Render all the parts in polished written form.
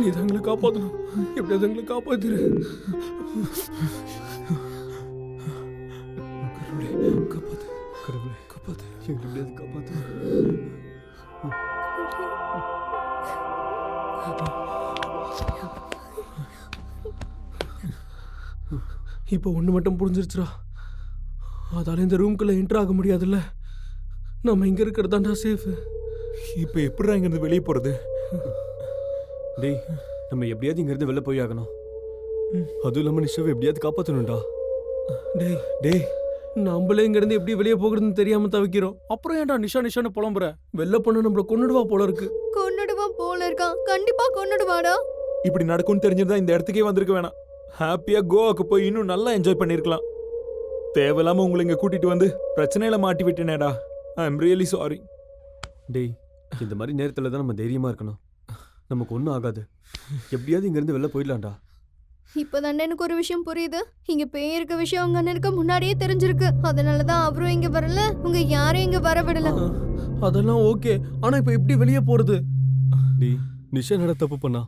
நீ தான் எங்களை காப்பாற்றணும். எப்படியாவது எங்களை காப்பாத்திரு. கடவுளே காப்பாத்து, கடவுளே காப்பாத்து, எங்களை எப்படியாவது காப்பாத்து. இப்போ ஒன்று மட்டும் புரிஞ்சிருச்சுடா. அதால இந்த ரூம்குள்ள என்டர் ஆக முடியாதுல்ல. நம்ம இங்க இருக்கிறதாண்டா சேஃப். இப்போ எப்படிடா இங்கிருந்து வெளியே போறது? டேய், நம்ம எப்படியாவது இங்கிருந்து வெளில போய் ஆகணும். அதுவும் இல்லாமல் நிஷாவை எப்படியாவது காப்பாற்றணும்டா. டேய் டேய், நம்மளே இங்கிருந்து எப்படி வெளியே போகிறதுன்னு தெரியாம தவிக்கிறோம். அப்புறம் ஏன்டா நிஷான்னு புலம்புற? வெளில போனா நம்மள கொன்னுடுவா போல இருக்கு. கொன்னுடுவான் போல இருக்கான். கண்டிப்பா கொன்னுடுவாடா. இப்படி நடக்கும்னு தெரிஞ்சிருந்தா இந்த இடத்துக்கே வந்திருக்க வேணாம். ஹாப்பியா கோவாக்கு போய் இன்னும் நல்லா என்ஜாய் பண்ணிருக்கலாம். தேவையில்லாம உங்களை இங்க கூட்டிட்டு வந்து பிரச்சனையில மாட்டி விட்டேனேடா. I am really sorry. டேய், இந்த மாதிரி நேரத்தில் தான் நம்ம தைரியமாக இருக்கணும். நமக்கு ஒன்றும் ஆகாது. எப்படியாவது இங்கேருந்து வெளில போயிடலாம்டா. இப்பதானே எனக்கு ஒரு விஷயம் புரியுது. இங்க பேய் இருக்க விஷயம் உங்க அண்ணனுக்கு முன்னாடியே தெரிஞ்சிருக்கு. அதனாலதான் அவரும் இங்க வரல, உங்க யாரையும் இங்க வர விடல. அதெல்லாம் ஓகே. ஆனா இப்ப எப்படி வெளியே போறது? டேய், நிஷா நட தப்பு பண்ணா.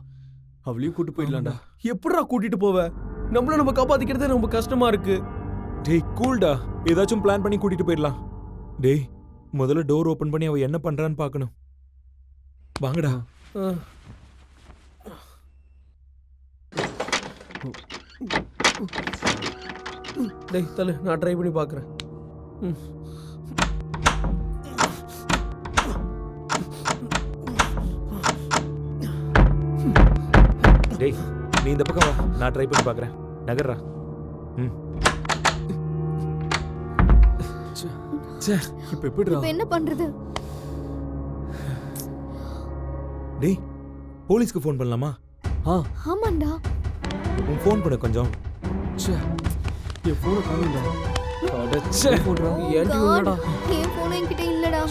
அவளையும் கூட்டு போயிடலாம்டா. எப்படிடா கூட்டிட்டு போவ? நம்மள நம்ம காப்பாத்திக்கிறதே ரொம்ப கஷ்டமா இருக்கு. டேய் கூல்டா, ஏதாச்சும் பிளான் பண்ணி கூட்டிட்டு போயிடலாம். டேய், முதல்ல டோர் ஓபன் பண்ணி அவ என்ன பண்றான்னு பார்க்கணும். வாங்கடா. டேய் தல, நான் ட்ரை பண்ணி பார்க்கறேன். டேய், நீ இந்த பக்கம் வா, நான் ட்ரை பண்ணி பார்க்கறேன். நகர்றா. இப்போ எப்படிடா? இப்ப என்ன பண்றது? டேய், போலீஸ்க்கு ஃபோன் பண்ணலாமா? ஆமாண்டா. உன் ஃபோன் பண்ண கொஞ்சம். என் ஃபோனை காணும்டா. அடச்சே, ஏன்டி இல்லடா? என் போன் என்கிட்ட இல்லடா.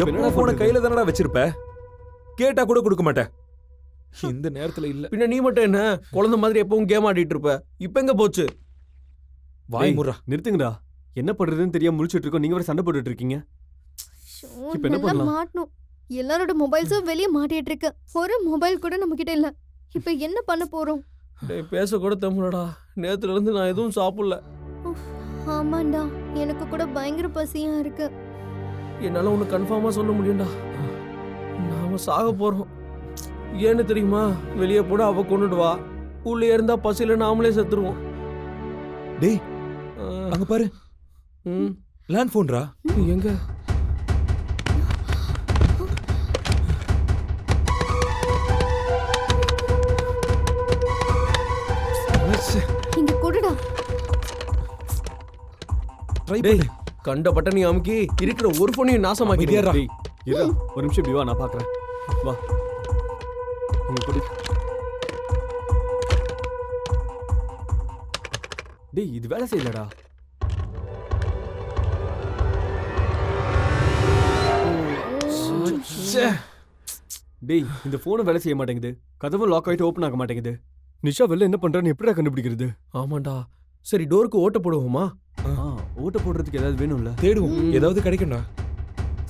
எப்போ ஃபோனை கையில தானடா வச்சிருப்ப? கேட்டா கூட கொடுக்க மாட்டேன். இந்த நேரத்துல இல்ல. பின்ன நீ மட்டும் என்ன குழந்தை மாதிரி எப்பவும் கேம் ஆடிட்டு இருப்ப? இப்ப எங்க போச்சு? வாய் முறா. நிறுத்துங்கடா. என்ன பண்றதுன்னு தெரியாம முழிச்சிட்டு இருக்கோம். நீங்க வேற சண்டை போட்டுட்டு இருக்கீங்க. இப்ப என்ன பண்ணலாம்? மாட்டணும். எல்லாரோட மொபைல்ஸும் வெளியே மாட்டிட்டு இருக்கு. ஒரு மொபைல் கூட நம்ம கிட்ட இல்ல. இப்ப என்ன பண்ண போறோம்? டேய், பேச கூட தம்பலடா. நேத்துல இருந்து நான் எதுவும் சாப்பிடல. ஆமாண்டா, எனக்கு கூட பயங்கர பசியா இருக்கு. என்னால ஒண்ணு கன்ஃபார்மா சொல்ல முடியும்டா. நாம சாக போறோம். ஏன்னு தெரியுமா? வெளியே போட அவ கொண்டுடுவா. உள்ளே இருந்தா பசியில நாமளே செத்துருவோம். டேய், அங்க பாரு. லேண்ட் போன்ரா. எங்க? இங்க கொடுடா. ட்ரை டேய், பண்ணு. கண்ட பட்டனை அமுக்கி இருக்கிற ஒரு போனையும் நாசமாக்கிடுறா. டேய், இருடா. ஒரு நிமிஷம் இப்படி வா, நான் பார்க்கறேன். வா. இங்க கொடு. டேய், இது வேலை செய்யலடா. டேய், இந்த போனும் வேலை செய்ய மாட்டேங்குது. கதவும் லாக் ஆயிட்டு ஓபன் ஆக மாட்டேங்குது. நிஷா வெளில என்ன பண்றான்னு எப்படிடா கண்டுபிடிக்கிறது? ஆமாண்டா. சரி, டோருக்கு ஓட்ட போடுவோமா? ஓட்ட போடுறதுக்கு ஏதாவது வேணும்ல? தேடுவோம், ஏதாவது கிடைக்கும்டா.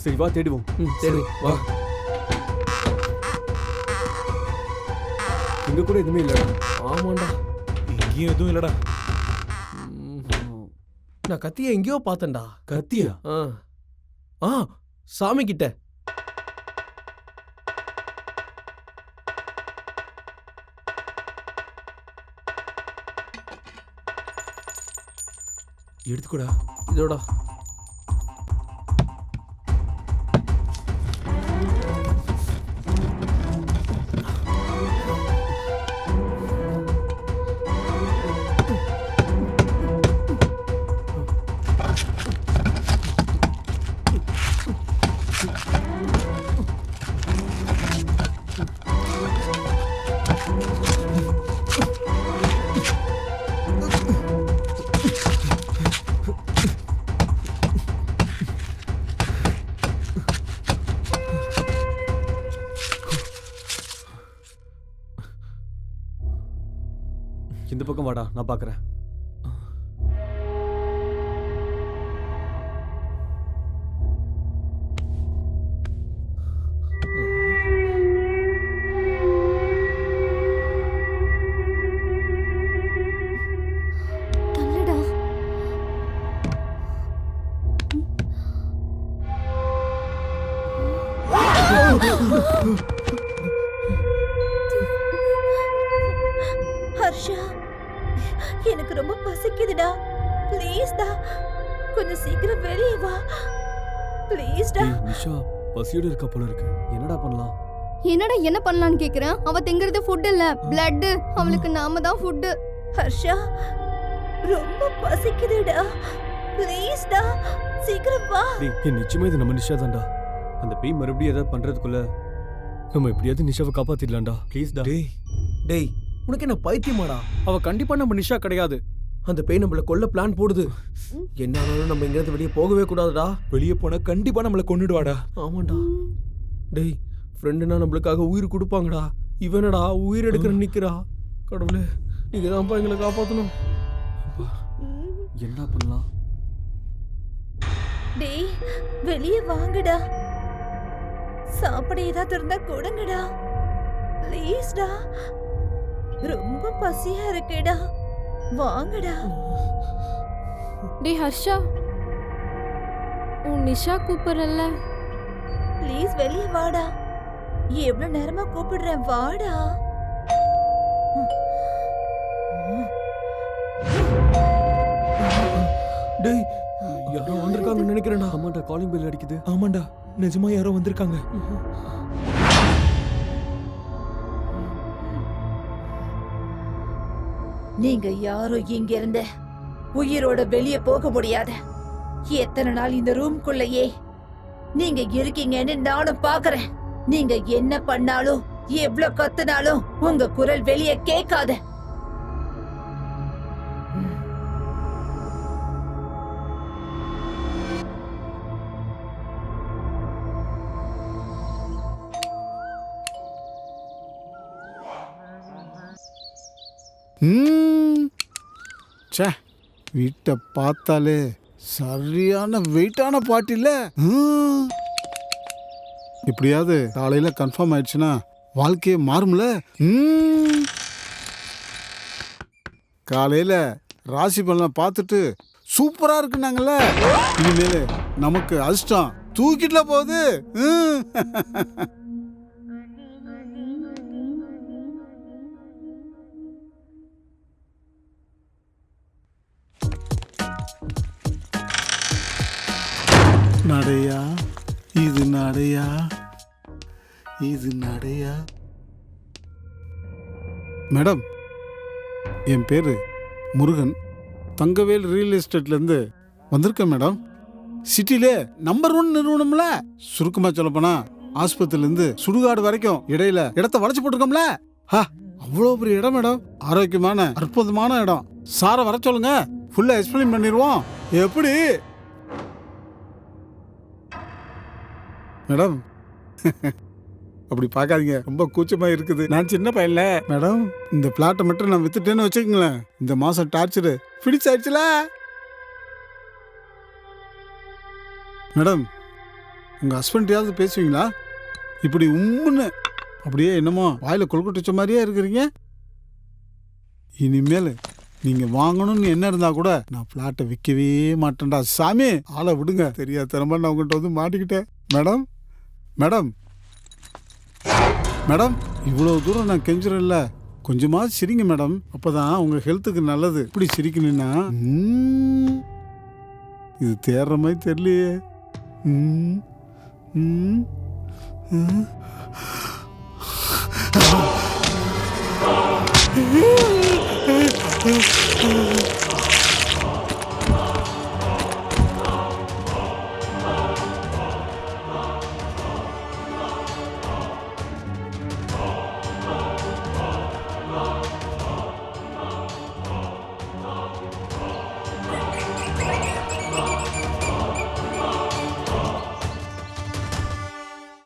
சரி வா, தேடுவோம். சரி வா. இங்க கூட எதுவுமே இல்லடா. ஆமாண்டா, இங்கேயும் எதுவும் இல்லடா. நான் கத்திய எங்கேயோ பார்த்தேன்டா. கத்தியா? சாமி கிட்ட. எடுத்துக்கூடா. இதோடா. இந்த பக்கம் வாடா, நான் பார்க்கறேன். ஹர்ஷா, எனக்கு ரொம்ப பசிக்குதுடா. ப்ளீஸ் டா, கொஞ்சம் சீக்கிரம் வெளியே வா. ப்ளீஸ் டா. டேய் நிஷா பசியோட இருக்கா போல இருக்கு. என்னடா பண்ணலாம்? என்னடா என்ன பண்ணலான்னு கேக்குறேன். அவ திங்கிறது ஃபுட் இல்ல, பிளட். அவளுக்கு நாம தான் ஃபுட். ஹர்ஷா, ரொம்ப பசிக்குதுடா. ப்ளீஸ் டா, சீக்கிரம் வா. டேய் நிச்சயமா இது நம்ம நிஷா தான்டா. அந்த பேய் மறுபடியும் ஏதாவது பண்றதுக்குள்ள நம்ம எப்படியாவது நிஷாவை காப்பாத்திடலாம்டா. ப்ளீஸ் டா. டேய் டேய், உனக்கு என்ன பைத்தியமாடா? அவ கண்டிப்பா நம்ம நிஷா கிடையாது. அந்த பேய் நம்மள கொல்ல பிளான் போடுது. என்ன ஆனாலும் நம்ம இங்கிருந்து வெளியே போகவே கூடாதுடா. வெளியே போனா கண்டிப்பா நம்மள கொன்னுடுவாடா. ஆமாண்டா. டேய், ஃப்ரெண்டுனா நம்மளுக்காக உயிர் கொடுப்பாங்கடா. இவனடா உயிர் எடுக்கிற நிக்கிறா. கடவுளே, நீங்க தான்ப்பா எங்களை காப்பாத்தணும். என்ன பண்ணலாம்? டேய், வெளியே வாங்கடா. சாப்பிட ஏதாவது இருந்தா கொடுங்கடா. ப்ளீஸ் டா, ரொம்ப பசியா இருக்குடா. வாங்கடா. டே ஹர்ஷா, உன் நிஷா கூப்பிடுறல்ல. ப்ளீஸ் வெளியே வாடா. எவ்வளவு நேரமா கூப்பிடுறேன், வாடா. டேய், யாரோ வந்திருக்காங்கன்னு நினைக்கிறேன்டா. ஆமாண்டா, காலிங் பெல் அடிக்குது. ஆமாண்டா, நிஜமா யாரோ வந்திருக்காங்க. நீங்க யாரும் இங்க இருந்து உயிரோட வெளியே போக முடியாது. எத்தனை நாள் இந்த ரூம்குள்ளேயே நீங்க இருக்கீங்கன்னு நானும் பாக்குறேன். நீங்க என்ன பண்ணாலும் எவ்வளவு கத்துனாலும் உங்க குரல் வெளியே கேட்காது. ச்சே, வீட்டை பார்த்தாலே சரியான வெயிட்டான பாட்டில. இப்படியாவது காலையில கன்ஃபார்ம் ஆயிடுச்சுன்னா வாழ்க்கையே மாறும்ல. காலையில ராசி பலனை பார்த்துட்டு சூப்பரா இருக்குனாங்கல்ல. இனிமேல் நமக்கு அதிர்ஷ்டம் தூக்கிட்டுல போகுது. நடையா இது, நடையா இது, நடையா. மேடம், என் பேரு முருகன். தங்கவேல் ரியல் எஸ்டேட்லேருந்து வந்திருக்கேன் மேடம். சிட்டிலே நம்பர் 1 நிறுவனம்ல. சுருக்கமாக சொல்லப்போனா ஆஸ்பத்திரிலேருந்து சுடுகாடு வரைக்கும் இடையில இடத்த வளைச்சு போட்டிருக்கோம்ல. அவ்வளோ பெரிய இடம் மேடம். ஆரோக்கியமான அற்புதமான இடம். சாரை வர சொல்லுங்க, ஃபுல்லாக எக்ஸ்பிளைன் பண்ணிடுவோம். எப்படி மேடம்? அப்படி பார்க்காதீங்க, ரொம்ப கூச்சமா இருக்குது. நான் சின்ன பையன்ல மேடம். இந்த பிளாட்டை மட்டும் நான் வித்துட்டேன்னு வச்சுக்கங்களேன், இந்த மாசம் டார்ச்சரு ஃபினிஷ் ஆயிடுச்சுல மேடம். உங்க ஹஸ்பண்டையாவது பேசுவீங்களா? இப்படி உம்முன்னு அப்படியே என்னமோ வாயில கொழுக்கட்டு வச்ச மாதிரியே இருக்கிறீங்க. இனிமேல் நீங்க வாங்கணும்னு என்ன இருந்தா கூட நான் பிளாட்டை விற்கவே மாட்டேன்டா சாமி. ஆளை விடுங்க. தெரியாத திறமை நான் உங்கள்கிட்ட வந்து மாட்டிக்கிட்டேன் மேடம். மேடம் மேடம், இவ்வளவு தூரம் நான் கெஞ்சுறேன்ல, கொஞ்சமா சிரிங்க மேடம். அப்பதான் உங்க ஹெல்த்துக்கு நல்லது. இப்படி சிரிக்கணும்னா இது தேர்ற மாதிரி தெரியலையே.